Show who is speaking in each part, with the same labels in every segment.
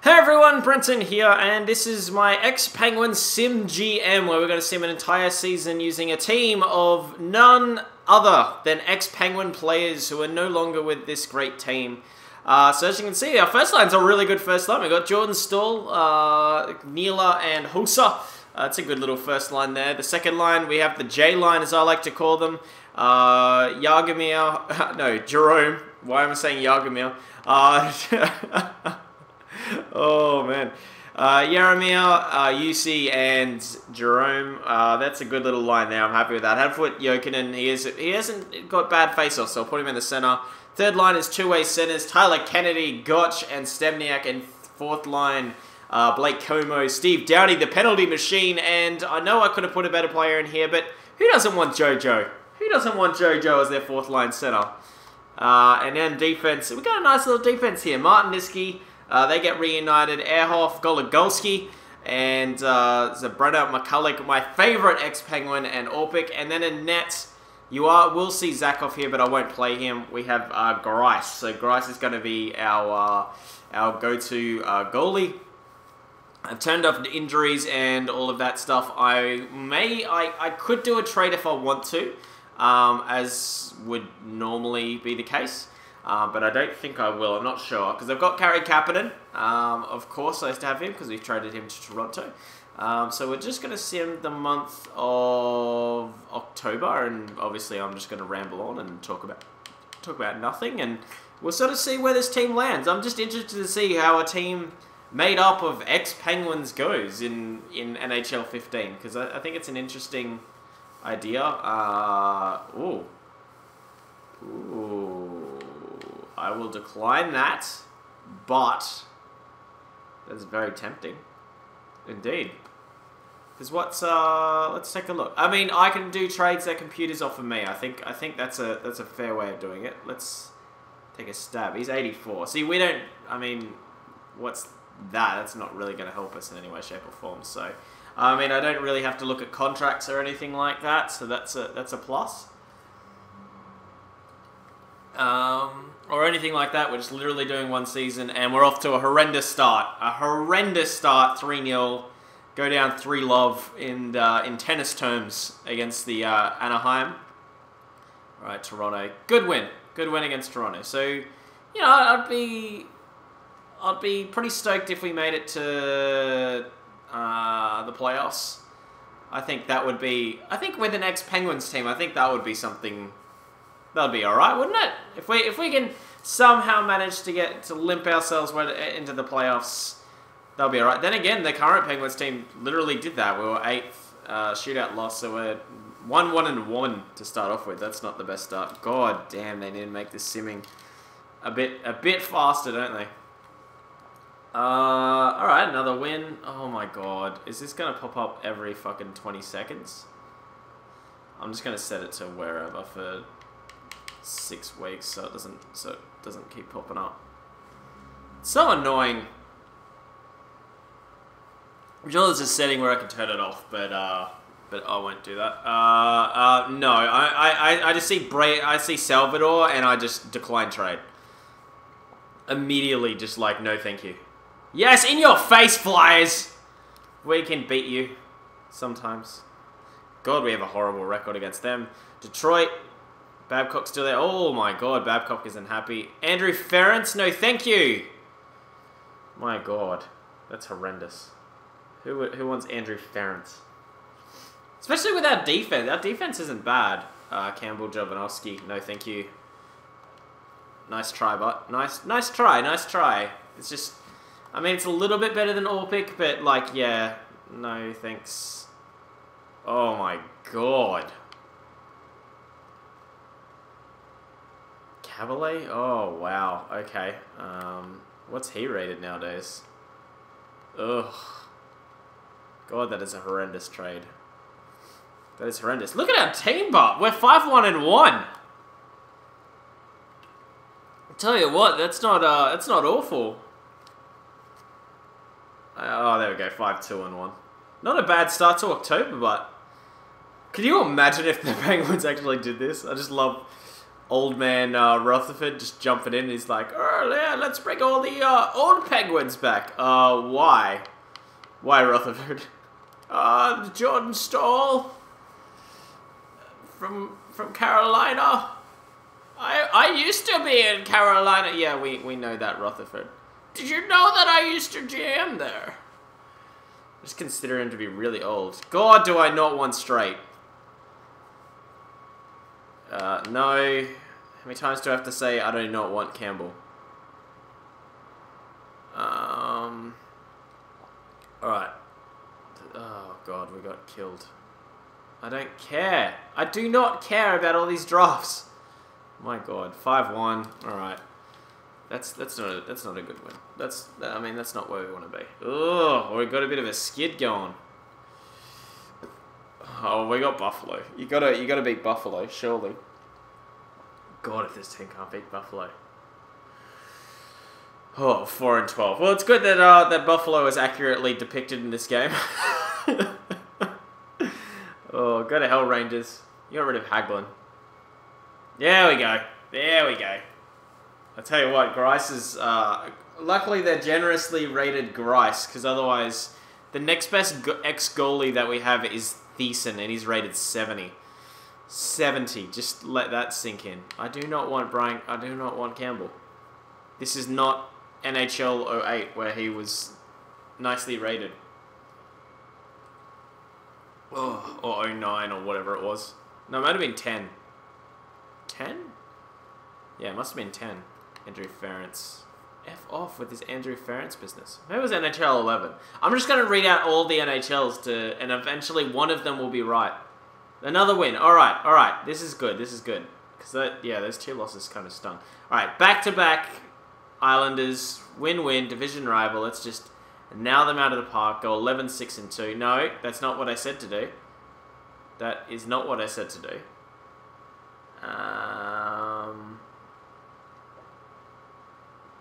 Speaker 1: Hey everyone, Brenton here, and this is my ex-Penguin Sim GM, where we're going to sim an entire season using a team of none other than ex-Penguin players who are no longer with this great team. So as you can see, our first line's a really good first line. We've got Jordan Stahl, Neela, and Husa. It's a good little first line there. The second line, we have the J line, as I like to call them. Jaromir, no, Jerome. Why am I saying Jaromir? Oh, man. Jaromir, UC, and Jerome. That's a good little line there. I'm happy with that. Hadfoot, Jokinen, he hasn't got bad face-offs, so I'll put him in the center. Third line is two-way centers. Tyler Kennedy, Gotch, and Stempniak. And fourth line, Blake Como, Steve Downey, the penalty machine. And I know I could have put a better player in here, but who doesn't want JoJo? Who doesn't want JoJo as their fourth line center? And then defense. We've got a nice little defense here. Martin Niski. They get reunited. Ehrhoff, Gologolski, and Zabrana McCulloch, my favorite ex-Penguin, and Orpik. And then in net, will see Zakov here, but I won't play him. We have Grice. So Grice is going to be our go-to goalie. I've turned off the injuries and all of that stuff. I could do a trade if I want to, as would normally be the case. But I don't think I will. I'm not sure. Because I've got Kari Kapanen. Of course, I used to have him because we've traded him to Toronto. So we're just going to sim the month of October. And obviously, I'm just going to ramble on and talk about nothing. And we'll sort of see where this team lands. I'm just interested to see how a team made up of ex-Penguins goes in NHL 15. Because I think it's an interesting idea. Ooh. I will decline that, but that's very tempting, indeed. Because let's take a look. I mean, I can do trades that computers offer me. I think that's a fair way of doing it. Let's take a stab. He's 84. See, we don't. I mean, what's that? That's not really going to help us in any way, shape, or form. So, I mean, I don't really have to look at contracts or anything like that. So that's a plus. Or anything like that. We're just literally doing one season, and we're off to a horrendous start. A horrendous start, 3-0. Go down 3-love in tennis terms against the Anaheim. All right, Toronto. Good win. Good win against Toronto. So, you know, I'd be pretty stoked if we made it to the playoffs. I think that would be. I think with an ex-Penguins team, I think that would be something. That'll be alright, wouldn't it? If we can somehow manage to limp ourselves into the playoffs, that'll be alright. Then again, the current Penguins team literally did that. We were 8th, shootout loss, so we're 1-1-1 to start off with. That's not the best start. God damn, they need to make this simming a bit faster, don't they? Alright, another win. Oh my god. Is this gonna pop up every fucking 20 seconds? I'm just gonna set it to wherever for 6 weeks, so it doesn't keep popping up. It's so annoying. I'm sure there's a setting where I can turn it off, but I won't do that. No, I just see I see Salvador, and I just decline trade. Immediately, just like, no thank you. Yes, in your face, Flyers! We can beat you. Sometimes. God, we have a horrible record against them. Detroit. Babcock's still there. Oh my god, Babcock isn't happy. Andrew Ference? No, thank you! My god. That's horrendous. Who wants Andrew Ference? Especially with our defense. Our defense isn't bad. Campbell, Jovanovski. No, thank you. Nice try, but nice try. It's just, I mean, it's a little bit better than Orpik, but like, yeah, no thanks. Oh my god. Cavalier? Oh, wow. Okay. What's he rated nowadays? Ugh. God, that is a horrendous trade. That is horrendous. Look at our team, but we're 5-1-1. I'll tell you what, that's not awful. Oh, there we go. 5-2-1. Not a bad start to October, but can you imagine if the Penguins actually did this? I just love old man Rutherford just jumping in. He's like, oh yeah, let's bring all the old Penguins back. Why? Why Rutherford? Jordan Stahl from Carolina. I used to be in Carolina. Yeah, we know that, Rutherford. Did you know that I used to GM there? Just consider him to be really old. God, do I not want straight. No. How many times do I have to say I do not want Campbell? Alright. Oh, God, we got killed. I don't care. I do not care about all these drafts. My God, 5-1. Alright. That's not a good win. That's not where we want to be. Oh, we got a bit of a skid going. Oh, we got Buffalo. You gotta beat Buffalo, surely. God, if this team can't beat Buffalo. Oh, 4-12. Well, it's good that that Buffalo is accurately depicted in this game. Oh, go to Hell Rangers. You got rid of Hagelin. There we go. There we go. I tell you what, Grice is... luckily, they're generously rated Grice, because otherwise, the next best ex-goalie that we have is Thiessen, and he's rated 70. 70. Just let that sink in. I do not want Brian... I do not want Campbell. This is not NHL 08, where he was nicely rated. Oh, or 09, or whatever it was. No, it might have been 10. 10? Yeah, it must have been 10. Andrew Ference. F off with his Andrew Ference business. Maybe it was NHL 11. I'm just going to read out all the NHLs and eventually one of them will be right. Another win. Alright, alright. This is good, this is good. Because, yeah, those 2 losses kind of stung. Alright, back-to-back Islanders, win-win, division rival. Let's just nail them out of the park, go 11-6-2. No, that's not what I said to do. That is not what I said to do.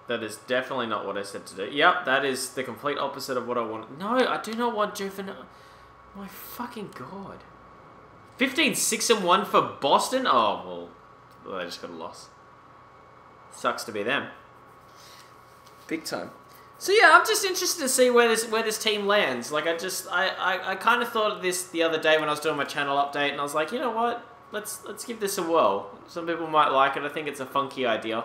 Speaker 1: That is definitely not what I said to do. Yep, that is the complete opposite of what I want. No, I do not want Juvenile. My fucking God. 15-6-1 for Boston? Oh, well, they just got a loss. Sucks to be them. Big time. So yeah, I'm just interested to see where this team lands. Like I kind of thought of this the other day when I was doing my channel update, and I was like, you know what? Let's give this a whirl. Some people might like it. I think it's a funky idea.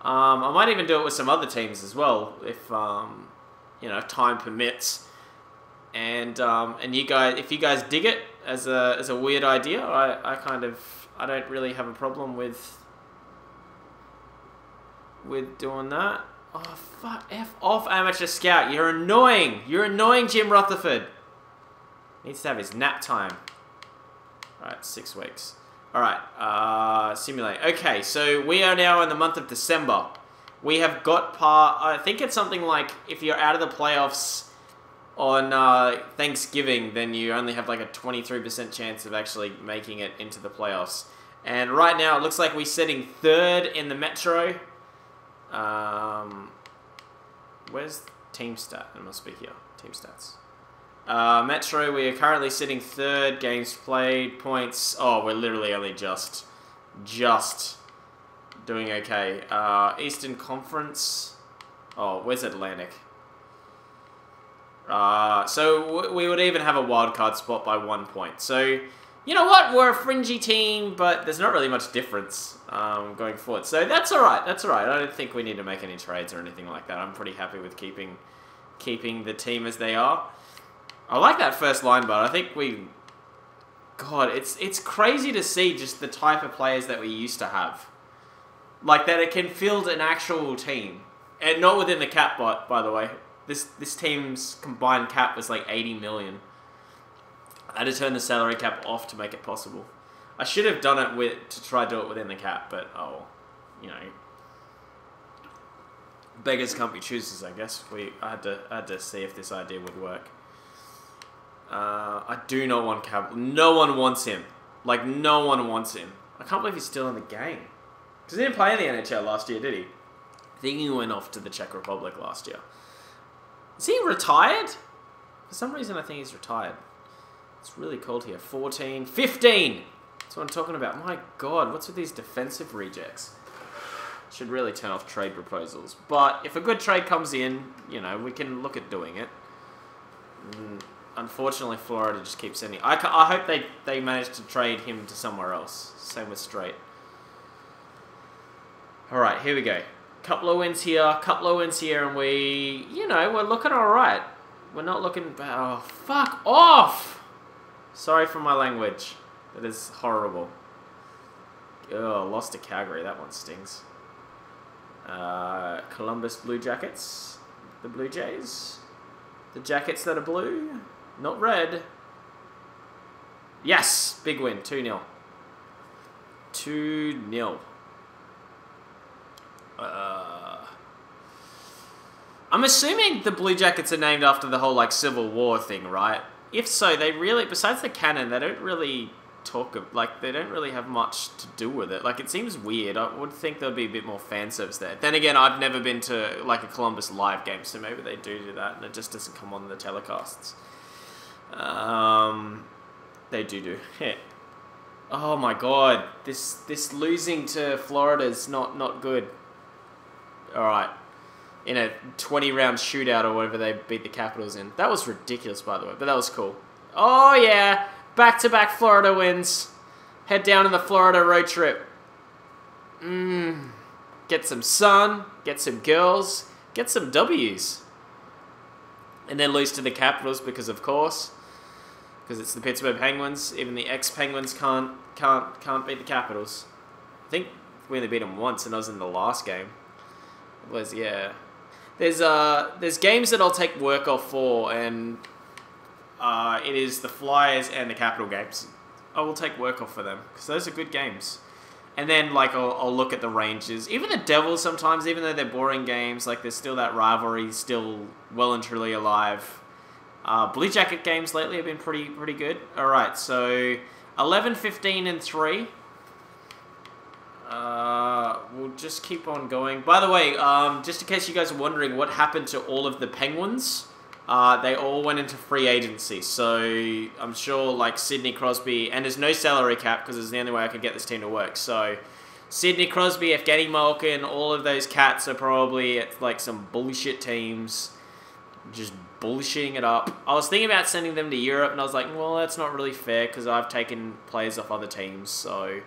Speaker 1: I might even do it with some other teams as well, if you know, if time permits. And you guys, if you guys dig it as a weird idea, I don't really have a problem with doing that. Oh fuck! F off, amateur scout. You're annoying. You're annoying, Jim Rutherford. Needs to have his nap time. All right, 6 weeks. Alright, simulate. Okay, so we are now in the month of December. We have got I think it's something like, if you're out of the playoffs on Thanksgiving, then you only have like a 23% chance of actually making it into the playoffs. And right now, it looks like we're sitting 3rd in the Metro. Where's Team Stat? It must be here. Team Stats. Metro, we are currently sitting 3rd, games played, points. Oh, we're literally only just doing okay. Eastern Conference. Oh, where's Atlantic? So we would even have a wildcard spot by 1 point. So, you know what? We're a fringy team, but there's not really much difference going forward. So that's alright, that's alright. I don't think we need to make any trades or anything like that. I'm pretty happy with keeping the team as they are. I like that first line, but I think God, it's crazy to see just the type of players that we used to have. Like that it can field an actual team. And not within the cap, by the way. This team's combined cap was like 80 million. I had to turn the salary cap off to make it possible. I should have done it to try to do it within the cap, but oh, you know. Beggars can't be choosers, I guess. I had to see if this idea would work. I do not want Campbell. No one wants him. Like, no one wants him. I can't believe he's still in the game. Because he didn't play in the NHL last year, did he? I think he went off to the Czech Republic last year. Is he retired? For some reason, I think he's retired. It's really cold here. 14. 15! That's what I'm talking about. My God, what's with these defensive rejects? Should really turn off trade proposals. But if a good trade comes in, you know, we can look at doing it. Unfortunately, Florida just keeps sending... I hope they manage to trade him to somewhere else. Same with Straight. Alright, here we go. Couple of wins here, and we... You know, we're looking alright. We're not looking... Oh, fuck off! Sorry for my language. That is horrible. Oh, lost to Calgary. That one stings. Columbus Blue Jackets. The Blue Jays. The Jackets that are blue. Not red. Yes! Big win. 2-0. 2-0. I'm assuming the Blue Jackets are named after the whole, like, Civil War thing, right? If so, they really... Besides the canon, they don't really... they don't really have much to do with it. Like, it seems weird. I would think there'd be a bit more fan service there. Then again, I've never been to, like, a Columbus live game, so maybe they do that, and it just doesn't come on the telecasts. They do. Yeah. Oh my God, this losing to Florida is not good. Alright. In a 20-round shootout or whatever they beat the Capitals in. That was ridiculous, by the way, but that was cool. Oh, yeah. Back-to-back Florida wins. Head down on the Florida road trip. Get some sun, get some girls, get some W's. And then lose to the Capitals because, of course, because it's the Pittsburgh Penguins. Even the ex-Penguins can't beat the Capitals. I think we only beat them once, and that was in the last game. It was, yeah. There's games that I'll take work off for, and it is the Flyers and the Capital games. I will take work off for them, because those are good games. And then, like, I'll look at the Rangers. Even the Devils sometimes, even though they're boring games, like, there's still that rivalry still well and truly alive. Blue Jacket games lately have been pretty good. Alright, so 11, 15, and 3. We'll just keep on going. By the way, just in case you guys are wondering what happened to all of the Penguins, they all went into free agency. So I'm sure, like, Sidney Crosby, and there's no salary cap because it's the only way I could get this team to work. So Sidney Crosby, Evgeny Malkin, all of those cats are probably at, like, some bullshit teams, just bullshitting it up. I was thinking about sending them to Europe, and I was like, well, that's not really fair because I've taken players off other teams, so,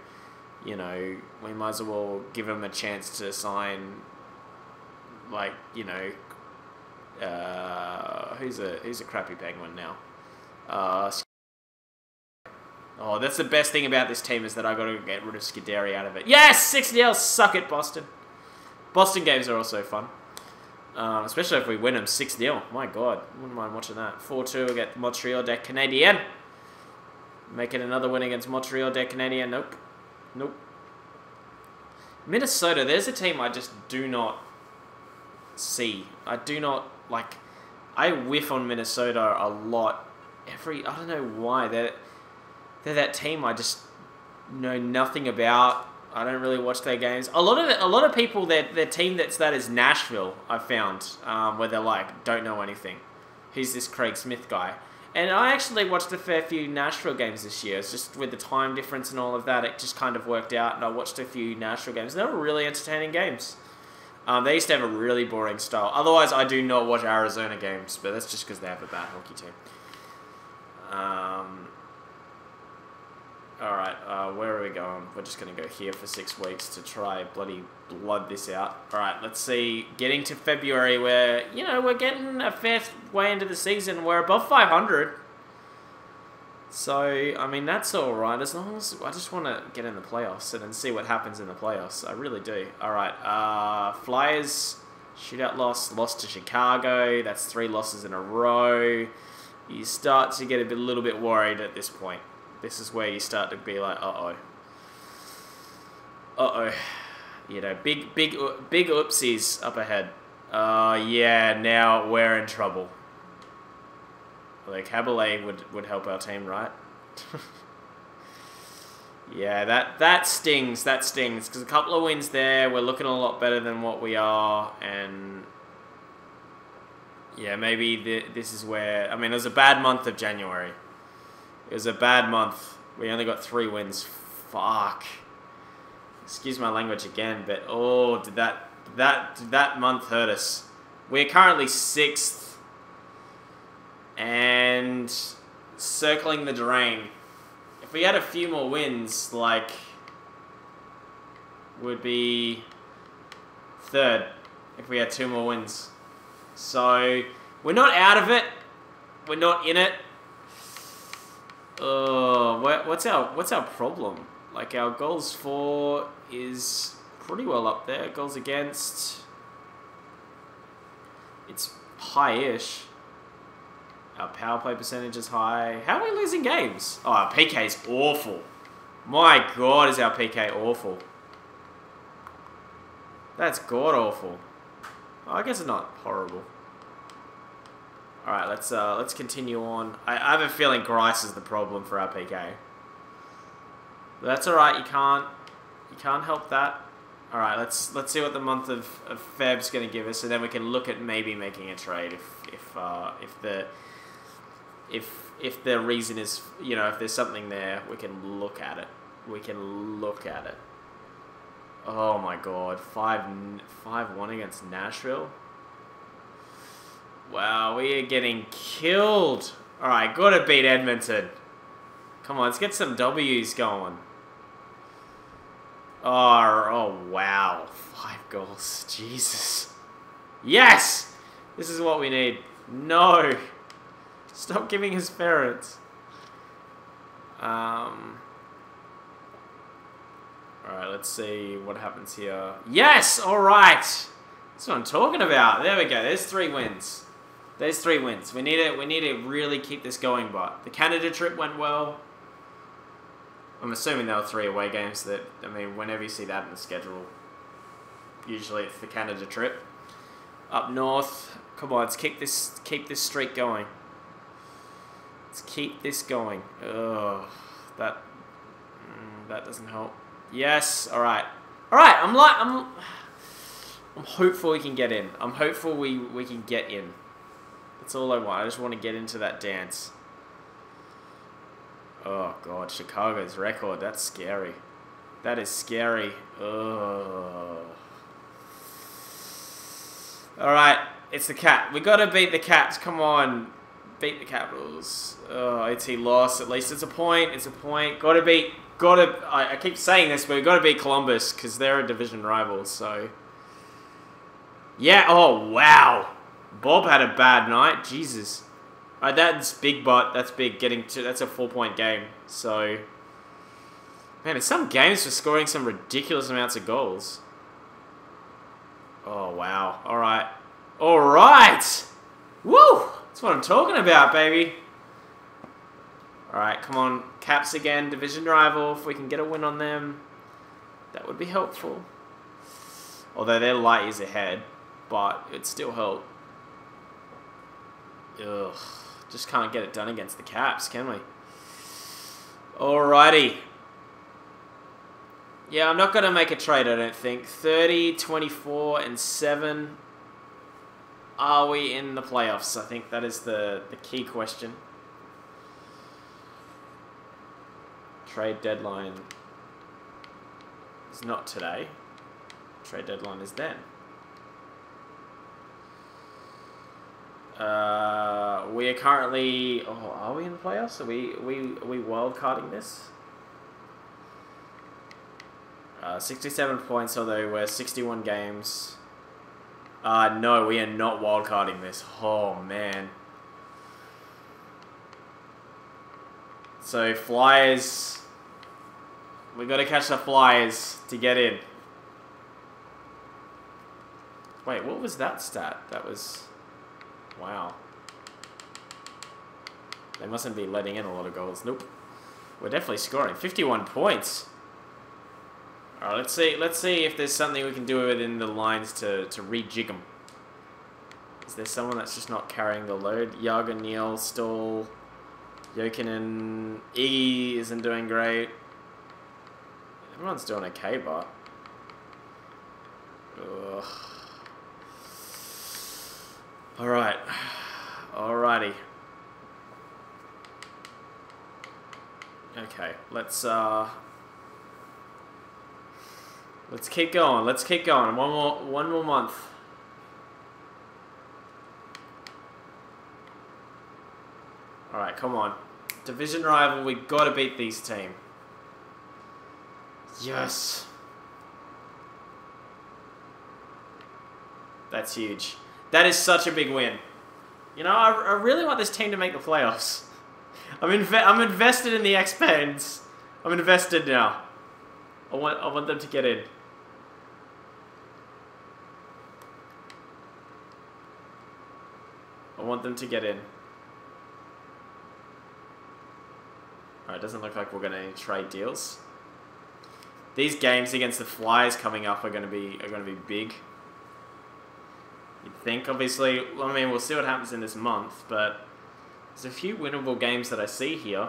Speaker 1: you know, we might as well give them a chance to sign, like, you know, who's a crappy Penguin now? Oh, that's the best thing about this team is that I got to get rid of Scuderi out of it. Yes! 6-0! Suck it, Boston. Boston games are also fun. Especially if we win them 6-0. My God. Wouldn't mind watching that. 4-2 against Montreal des Canadiens. Making another win against Montreal des Canadiens. Nope. Nope. Minnesota. There's a team I just do not see. I do not, like... I whiff on Minnesota a lot. I don't know why. They're that team I just know nothing about. I don't really watch their games. A lot of people, their team that is Nashville, I've found, where they're like, don't know anything. Who's this Craig Smith guy? And I actually watched a fair few Nashville games this year. It's just with the time difference and all of that, it just kind of worked out, and I watched a few Nashville games. They were really entertaining games. They used to have a really boring style. Otherwise, I do not watch Arizona games, but that's just because they have a bad hockey team. Alright, where are we going? We're just going to go here for 6 weeks to try bloody blood this out. Alright, let's see. Getting to February where, you know, we're getting a fair way into the season. We're above 500. So, I mean, that's alright. As long as I just want to get in the playoffs and then see what happens in the playoffs. I really do. Alright, Flyers, shootout lost to Chicago. That's 3 losses in a row. You start to get a little bit worried at this point. This is where you start to be like, uh-oh. Uh-oh. You know, big oopsies up ahead. Yeah, now we're in trouble. Like, Haberle would help our team, right? Yeah, that stings. That stings. Because a couple of wins there, we're looking a lot better than what we are. And, yeah, maybe this is where... I mean, it was a bad month of January. It was a bad month. We only got 3 wins. Fuck. Excuse my language again, but oh, did that month hurt us? We're currently 6th and circling the drain. If we had a few more wins, like, would be 3rd if we had 2 more wins. So we're not out of it. We're not in it. What's our problem? Like, our goals for is pretty well up there. Goals against, it's high-ish. Our power play percentage is high. How are we losing games? Oh, our PK is awful. My God, is our PK awful. That's god-awful. Oh, I guess it's not horrible. Alright, let's continue on. I have a feeling Grice is the problem for our PK. But that's alright, you can't help that. Alright, let's see what the month of Feb's gonna give us, and then we can look at maybe making a trade if the reason is, you know, if there's something there, we can look at it. We can look at it. Oh my God, 5-1 against Nashville. Wow, we are getting killed. Alright, gotta beat Edmonton. Come on, let's get some W's going. Oh wow. 5 goals. Jesus. Yes! This is what we need. No! Stop giving us ferrets. Alright, let's see what happens here. Yes! Alright! That's what I'm talking about. There we go. There's 3 wins. There's 3 wins. We need to really keep this going, but the Canada trip went well. I'm assuming there were 3 away games that, I mean, whenever you see that in the schedule, usually it's the Canada trip. Up north, come on, let's keep this streak going. Let's keep this going. Ugh, that doesn't help. Yes, all right. I'm hopeful we can get in. I'm hopeful we can get in. That's all I want. I just want to get into that dance. Oh God, Chicago's record. That's scary. That is scary. Ugh. All right, it's the Cat. We gotta beat the Cats. Come on, beat the Capitals. Oh, AT lost. At least it's a point. It's a point. I keep saying this, but we gotta beat Columbus because they're a division rival. So yeah. Oh wow. Bob had a bad night. Jesus. Alright, that's big, but that's big. That's a 4-point game. So, man, in some games we're scoring some ridiculous amounts of goals. Oh, wow. Alright. Alright! Woo! That's what I'm talking about, baby. Alright, come on. Caps again. Division rival. If we can get a win on them, that would be helpful. Although they're light years ahead, but it'd still help. Ugh. Just can't get it done against the Caps, can we? Alrighty. Yeah, I'm not going to make a trade, I don't think. 30, 24, and 7. Are we in the playoffs? I think that is the key question. Trade deadline is not today. Trade deadline is then. We are currently... Oh, are we in the playoffs? Are we wildcarding this? 67 points, although we're 61 games. No, we are not wildcarding this. Oh, man. So, Flyers... We got to catch the Flyers to get in. Wait, what was that stat? That was... Wow. They mustn't be letting in a lot of goals. Nope. We're definitely scoring. 51 points. Alright, let's see if there's something we can do within the lines to rejig them. Is there someone that's just not carrying the load? Yager, Neal, Stoll, Jokinen, Iggy isn't doing great. Everyone's doing okay, but... Ugh. Alright. Alrighty. Okay, let's Let's keep going. Let's keep going. One more month. All right, come on. Division rival, we got to beat these team. Yes. That's huge. That is such a big win. You know, I really want this team to make the playoffs. I'm invested in the X-Pens. I'm invested now. I want them to get in. I want them to get in. Alright, doesn't look like we're going to trade deals. These games against the Flyers coming up are going to be big. You'd think, obviously. I mean, we'll see what happens in this month, but there's a few winnable games that I see here.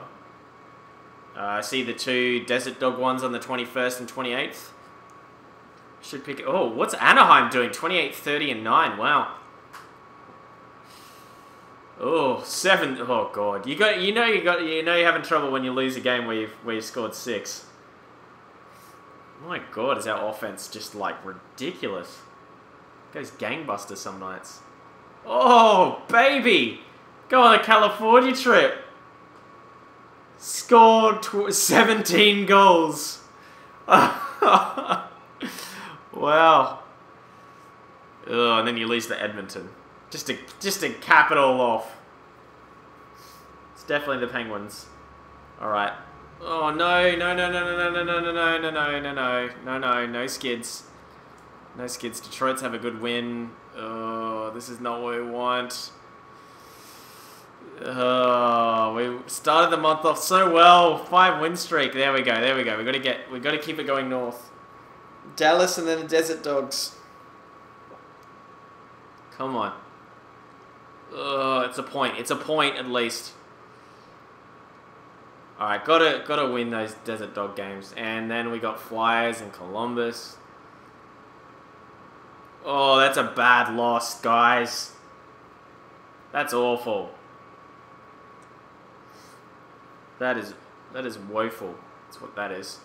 Speaker 1: I see the 2 Desert Dog ones on the 21st and 28th. Should pick. Oh, what's Anaheim doing? 28, 30, and 9. Wow. Oh, 7. Oh god, you're having trouble when you lose a game where you've scored 6. My god, is our offense just like ridiculous? Goes gangbusters some nights. Oh baby, go on a California trip. Scored 17 goals. Wow. Oh, and then you lose to Edmonton. Just to cap it all off. It's definitely the Penguins. Alright. Oh no, no skids. No skids. Detroit's have a good win. Oh, this is not what we want. Oh, we started the month off so well. 5-win streak. There we go. We gotta keep it going north. Dallas and then the Desert Dogs. Come on. It's a point. It's a point at least. Alright, gotta win those Desert Dog games. And then we got Flyers and Columbus. Oh, that's a bad loss, guys. That's awful. That is woeful. That's what that is.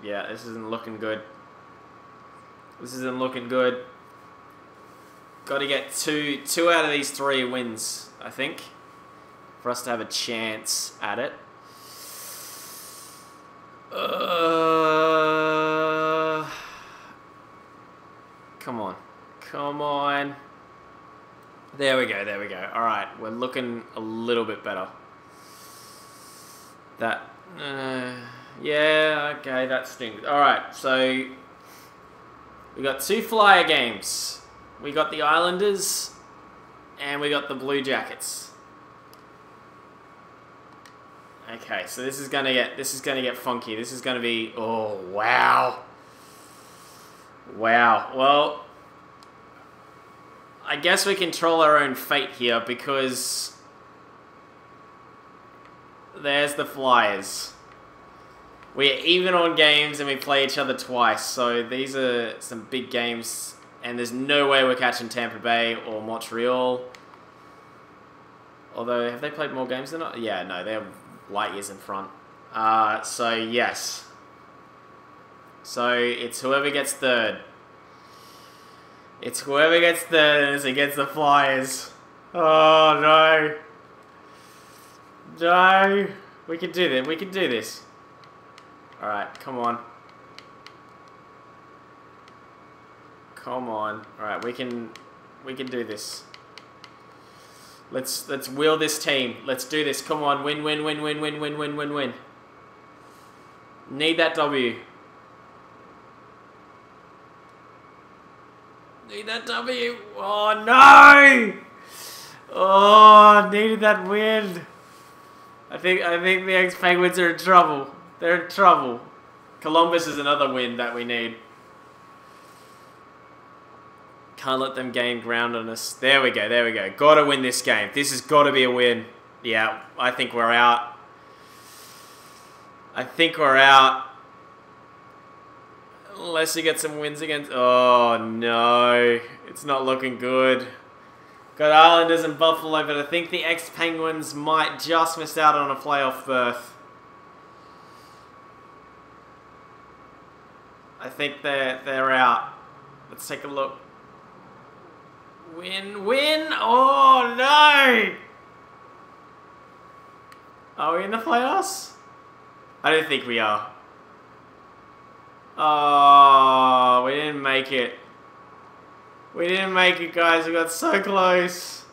Speaker 1: Yeah, this isn't looking good. This isn't looking good. Got to get two out of these 3 wins, I think, for us to have a chance at it. Come on. Come on. There we go. All right, we're looking a little bit better. That, yeah, okay, that stinks. All right, so we got 2 Flyer games. We got the Islanders, and we got the Blue Jackets. Okay, so this is gonna get funky. This is gonna be, oh wow. Wow. Well, I guess we control our own fate here because there's the Flyers. We're even on games and we play each other twice, so these are some big games. And there's no way we're catching Tampa Bay or Montreal. Although, have they played more games than us? Yeah, no, they're light years in front. So, yes. So, it's whoever gets third. It's whoever gets third as against the Flyers. Oh, no. No. We can do this. We can do this. Alright, come on. Come on. Alright, we can do this. Let's wheel this team. Let's do this. Come on. Win. Need that W. Need that W. Oh no! Oh, needed that win. I think the ex-Penguins are in trouble. They're in trouble. Columbus is another win that we need. Can't let them gain ground on us. There we go. Gotta win this game. This has got to be a win. Yeah, I think we're out. Unless you get some wins against... Oh, no. It's not looking good. Got Islanders and Buffalo, but I think the ex-Penguins might just miss out on a playoff berth. think they're out. Let's take a look. Win. Oh, no. Are we in the playoffs? I don't think we are. Oh, we didn't make it. We didn't make it, guys. We got so close.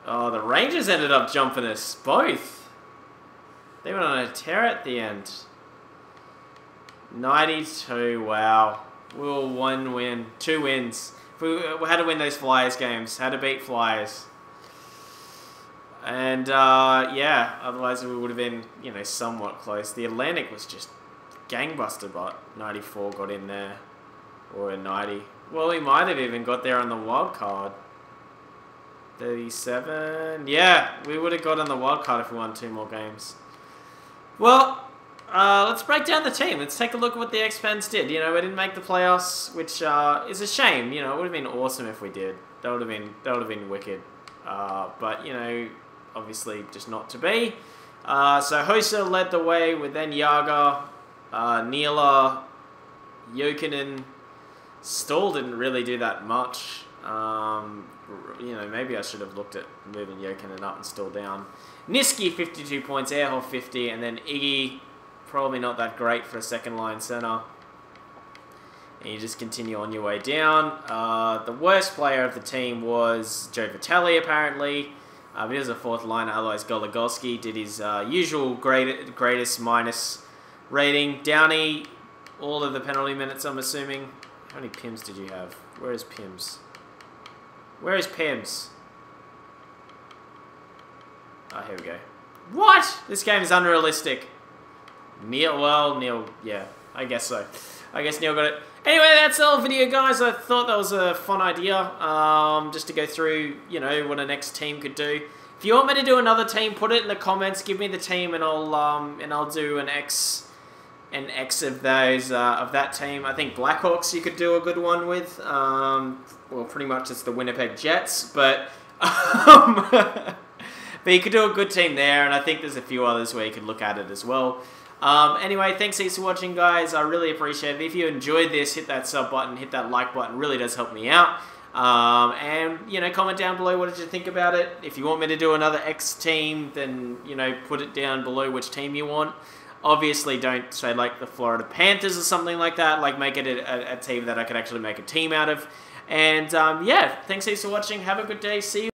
Speaker 1: Oh, the Rangers ended up jumping us both. They went on a tear at the end. 92, wow. We were 1 win, 2 wins. We had to win those Flyers games. Had to beat Flyers. And, yeah, otherwise we would have been, you know, somewhat close. The Atlantic was just gangbuster, but 94 got in there. Or a 90. Well, we might have even got there on the wild card. 37. Yeah, we would have got on the wild card if we won 2 more games. Well, let's break down the team. Let's take a look at what the X-Pens did. You know, we didn't make the playoffs, which is a shame. You know, it would have been awesome if we did. That would have been wicked. But you know, obviously just not to be. So Hossa led the way with then Yaga, Neela, Jokinen. Stoll didn't really do that much. You know, maybe I should have looked at moving Jokinen up and Stoll down. Niski 52 points, Airhole 50, and then Iggy probably not that great for a second line center. And you just continue on your way down. The worst player of the team was Joe Vitale apparently. He was a 4th liner, otherwise Goligoski did his usual greatest minus rating. Downey, all of the penalty minutes I'm assuming. How many Pims did you have? Where is Pims? Where is Pims? Oh, here we go. What? This game is unrealistic. Neil, yeah, I guess so. I guess Neil got it. Anyway, that's the whole video, guys. I thought that was a fun idea, just to go through, you know, what a next team could do. If you want me to do another team, put it in the comments. Give me the team, and I'll do an X of those of that team. I think Blackhawks you could do a good one with. Well, pretty much it's the Winnipeg Jets, but but you could do a good team there, and I think there's a few others where you could look at it as well. Anyway, thanks heaps for watching, guys. I really appreciate it. If you enjoyed this, hit that sub button, hit that like button. It really does help me out. And, you know, comment down below what did you think about it. If you want me to do another X team, then, you know, put it down below which team you want. Obviously, don't say, like, the Florida Panthers or something like that. Like, make it a team that I could actually make a team out of. And, yeah, thanks heaps for watching. Have a good day. See you.